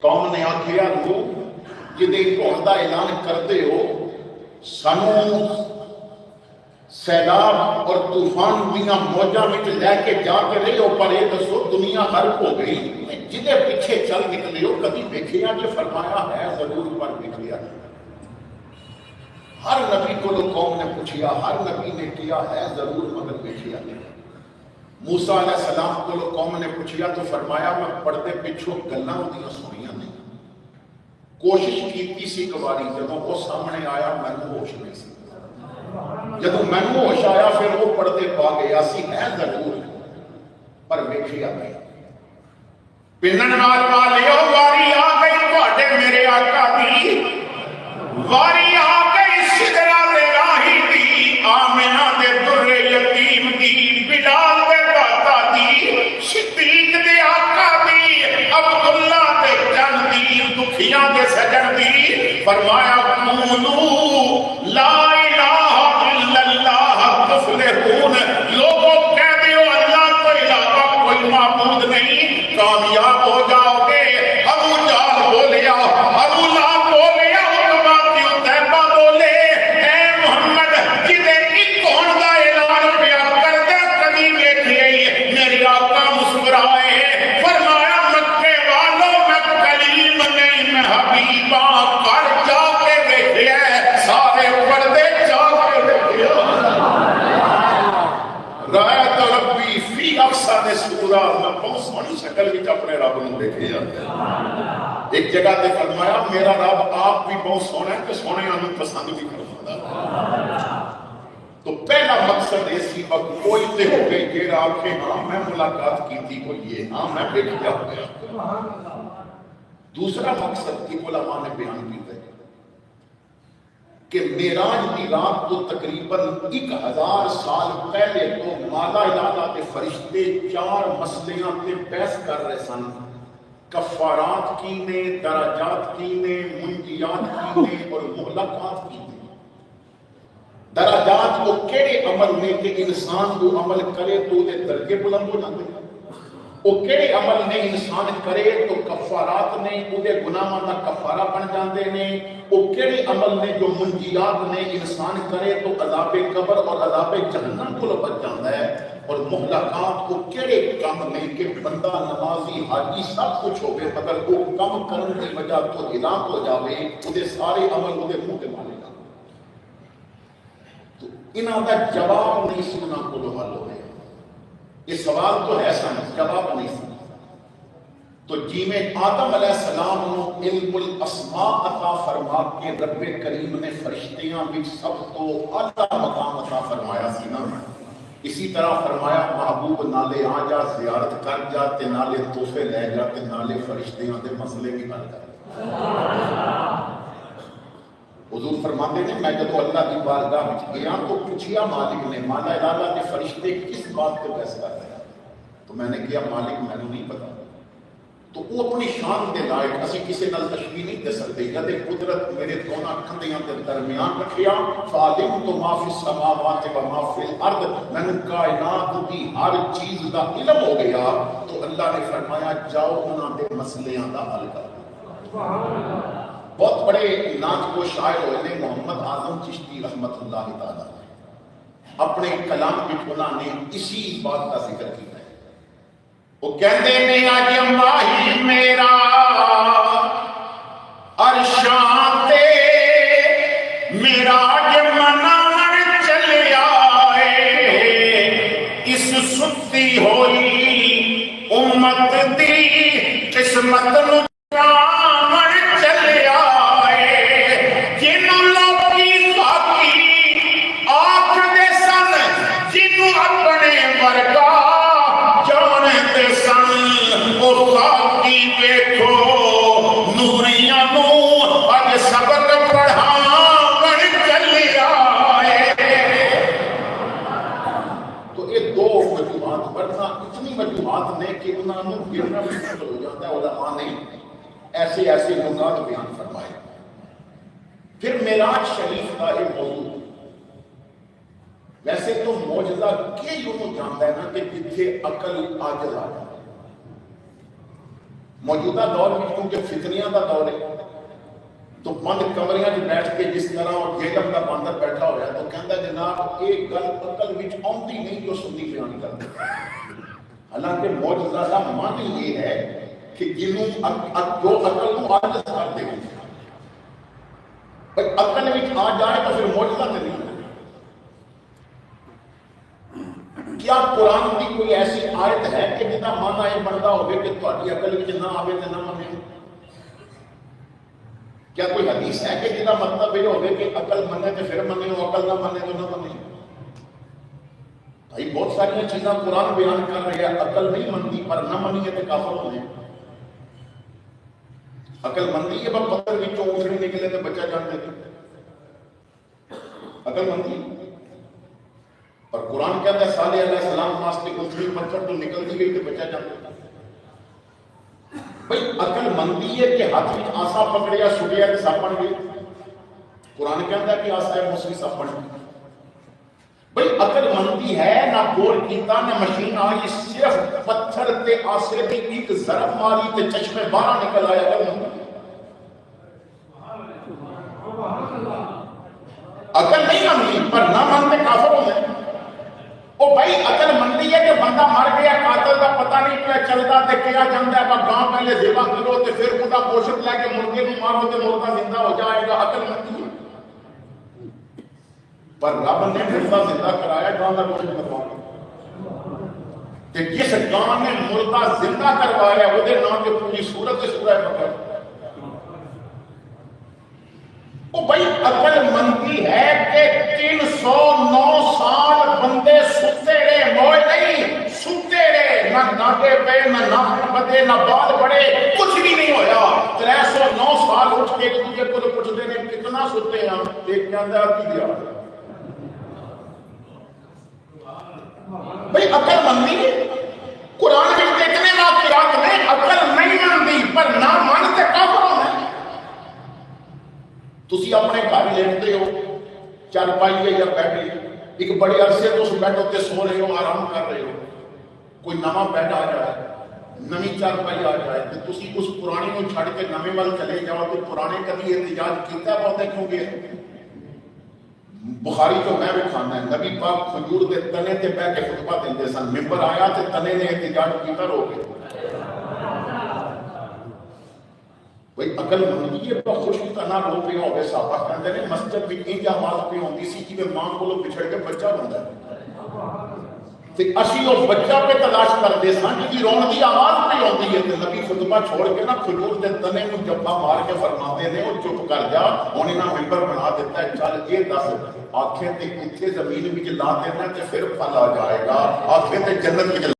قوم نے آخیا لو جدے دھوڑ کا اعلان کرتے ہو سانو سیلاب اور طوفان دیا موجاں لے کے جا کے رہے ہو، پر یہ دسو دنیا غرق ہو گئی، جدے پیچھے چل نکلے ہو کبھی دیکھیا کہ فرمایا ہے ضرور پر نکلیا نہیں۔ ہر نبی کو قوم نے پوچھیا، ہر نبی نے کیا ہے ضرور مگر دیکھیا نہیں۔ موسیٰ علیہ السلام کو قوم نے پوچھیا تو فرمایا میں پردے پچھوں گلاں اودیاں سنیاں نہیں، کوشش کیتی سی گواری، جب وہ سامنے آیا مینوں ہوش نہیں سی، جب مینوں ہوش آیا پھر وہ پردے پا گیا سی ہے ضرور پر ویکھیا نہیں۔ پنن والیو واری آ گئی تواڈے میرے آقا دی، واری آ گئی سدرا دے راہی دی، آمنہ دے در یتیم دی، بلال دے داتا دی، صدیق دے آقا دی، عبداللہ دے جن دی، دکھیاں دے سجن دی۔ فرمایا قولوا لا الہ الا اللہ تفلحون، لوگوں کہہ دیو اللہ کو علاوہ کوئی معبود نہیں، کامیاب ہو جاؤ گے۔ ابو جہل بولیا، ابو لہب بولیا، عتبہ کی عتیبہ بولے، اے محمد جدے ایک ہون دا اعلان پیا کر دے کبھی ویکھیے میرے آقا مسکرائے، فرمایا مکے والوں میں کلیم نہیں میں حبیبہ، کر جا کے ویکھیا سارے پردے جا کے ویکھیا۔ رایت ربی فی احسن صورت، میں بہت سونی شکل وچ اپنے رب نوں دیکھے جاتا۔ ایک جگہ تے فرمایا میرا رب آپ بھی بہت سونا ہے کہ سونے نوں پسند بھی کرتا۔ تو پہلا مقصد یہ سی وقت کوئی تے ہو گئی کہ آخے ہاں میں ملاقات کی تھی کوئی یہ ہاں میں دیکھیا ہو گیا۔ دوسرا مقصد کی علماء نے بیان کی ہے کہ معراج کی رات تو تقریباً 1000 سال پہلے تو مالا اعلیٰ کے فرشتے 4 مسئلیاں تے بحث کر رہے سن، کفارات کی نے، درجات کی نے، منجیات کی نے اور مہلکات کی نے۔ درجات کو کیڑے عمل میں کہ انسان کو عمل کرے تو دے درجے بلند ہو جاتے ہیں، وہ کیڑے عمل نے انسان کرے تو کفارات نے اودے گناہاں دا کفارہ بن جاندے نے، وہ کیڑے عمل نے جو منجیات نے انسان کرے تو عذاب قبر اور عذاب جہنم کو بچ جاندا ہے، اور مہلکات کو کیڑے کام نہیں کہ بندہ نمازی حاجی سب کچھ ہوگے مگر وہ کم کرنے کی وجہ تو ہلاک ہو جاوے، اودے سارے عمل اودے منہ تے مارے گا۔ تو انہاں دا جواب نہیں سننا کو حل ہوئے، یہ سوال تو ہے سن جواب نہیں سن۔ تو جی میں آدم علیہ السلام نو علم الاسماء عطا فرما کے رب کریم نے فرشتیاں بھی سب تو اعلیٰ مقام عطا فرمایا سی نا، اسی طرح فرمایا محبوب نالے آ جا زیارت کر جا تے نالے تحفے لے جا تے نالے فرشتیاں دے مسئلے بھی حل کر۔ حضور فرماتے ہیں میں جب اللہ کی بارگاہ میں گیا تو پوچھیا مالک نے مالا اعلیٰ کے فرشتے کس بات پہ بحث کر رہے ہیں، تو میں نے کیا مالک میں نے نہیں پتا۔ تو وہ اپنی شان دے لائق اسی کسی نال تشبیہ نہیں دے سکتے، جدے قدرت میرے دونوں کندھیاں دے درمیان رکھیا، فعلم تو ما فی السماوات و ما فی الارض، میں نے کائنات کی ہر چیز دا علم ہو گیا، تو اللہ نے فرمایا جاؤ انہاں دے مسئلیاں دا حل کرو۔ بہت بڑے نعت کو شاعر ہوئے نے محمد اعظم چشتی رحمت اللہ تعالیٰ اپنے کلام میں انہوں نے اسی بات کا ذکر کیا ہے۔ وہ کہتے ہیں آج ماہی میرا عرشاں تے میرا آج مناون چلے آئے، اس ستی ہوئی امت دی قسمت نو کہ انہوں نے گرنا مشکل ہو جاتا ہے، علماء نے ایسے ایسے نکات بیان فرمائے۔ پھر معراج شریف کا ایک موضوع، ویسے تو معجزہ کہ یوں جانتا ہے نا کہ جتھے عقل عاجز آ جائے، موجودہ دور میں کیونکہ فتنیاں کا دور ہے تو بند کمریاں بیٹھ کے جس طرح اور جیلم کا باندر بیٹھا ہوا ہے تو کہتا ہے جناب ایک گل عقل وچ آتی نہیں جو سنی بیان کرتے حالانکہ معجزہ کا معنی یہ ہے کہ جنوں جو عقل کو عاجز کر دے بھائی عقل وچ آ جائے تو پھر معجزہ تو نہیں. کیا قرآن کی کوئی ایسی آیت ہے کہ جنہ معنی یہ بنتا ہوگا کہ تہاڈی عقل وچ نہ آوے تے نہ منے؟ کیا کوئی حدیث ہے کہ جنہ مطلب یہ ہوگا کہ عقل منے تو پھر منے عقل نہ منے تو نہ منے؟ بھائی بہت ساری چیزاں قرآن بیان کر رہے ہیں عقل نہیں منتی پر نہ منی ہے تو کافر ہونے. عقل مندی ہے بس پتھر وچوں اونٹنی نکلے تو بچہ جان دے عقل مندی. اور قرآن کہتا ہے صالح علیہ السلام واسطے اونٹنی پتھر تو نکلتی گئی تو بچہ جان دے. بھائی عقل مندی ہے کہ ہاتھ میں آسا پکڑیا سٹیا تو سپ بن گئی. قرآن کہتا ہے کہ آسا ہے موسمی سپ بن گئی. بھائی عقل مندی ہے نہ گول کیتا نہ مشین آئی صرف پتھر تے آسے تے ایک ضرب ماری تے چشمے باہر نکل آیا. عقل نہیں مندی پر نہ مانتے کافر ہو گئے. او بھائی عقل مندی ہے کہ بندہ مر گیا قاتل کا پتہ نہیں پہ چلتا تے کیا جاندا ہے گاں پہلے ذبح کرو تے پھر خدا گوشت لے کے مرغے نو مارو تے مرغا زندہ ہو جائے گا. عقل مندی ہے پر رب نے مردہ زندہ کرایا گاں کا گوشت کروا تے جس گاں نے مردہ زندہ کروایا وہ دے نام کے پوری سورت سورہ بقرہ. او بھائی عقل مندی ہے کہ 309 سال بندے ستے رہے موئے نہیں ستے رہے نہ ناٹے پہ نہ ناخن بدے نہ بال بڑے کچھ بھی نہیں ہویا. 309 سال اٹھ کے ایک دوسرے کو پوچھتے ہیں کتنا ستے ہیں ایک کہتا ہے کی دیا. بھائی عقل مندی ہے. قرآن میں اتنے واقعات میں عقل نہیں مندی پر نہ مانتے کافر ہونا. تسی اپنے گھر لیٹتے ہو چارپائی یا بیٹھے ایک بڑے عرصے تو اس بیڈ اتنے سو رہے ہو آرام کر رہے ہو کوئی نواں بیڈ آ جائے نویں چارپائی آ جائے تو تسی اس پرانی کو چھڑ کے نویں وال چلے جاؤ تو پرانے کبھی احتجاج کیتا بہت ہے کیونکہ بخاری تو میں بھی کھانا ہے نبی پاک کھجور دے تنے تے بیٹھ کے خطبہ دیندے سن ممبر آیا تے تنے نے احتجاج کیتا رو گئے. بھئی عقل مندی ہے پر خوشی کا نہ رو پہ ہوگے صحابہ کہندے نے مسجد میں این آواز پہ ہوندی سی کہ ماں کو پچھڑ کے بچہ بنتا ہے تے اسی وہ بچہ پہ تلاش کرتے سن کہ رون دی آواز پہ ہوندی ہے تے نبی خطبہ چھوڑ کے نا کھجور دے تنے کو جبا مار کے فرماتے نے وہ چپ کر جا انہیں نہ ممبر بنا دیتا ہے چل یہ دس آنکھیں تے کتنے زمین میں لا دینا تے پھر پھل آ جائے گا آنکھیں تے جنت میں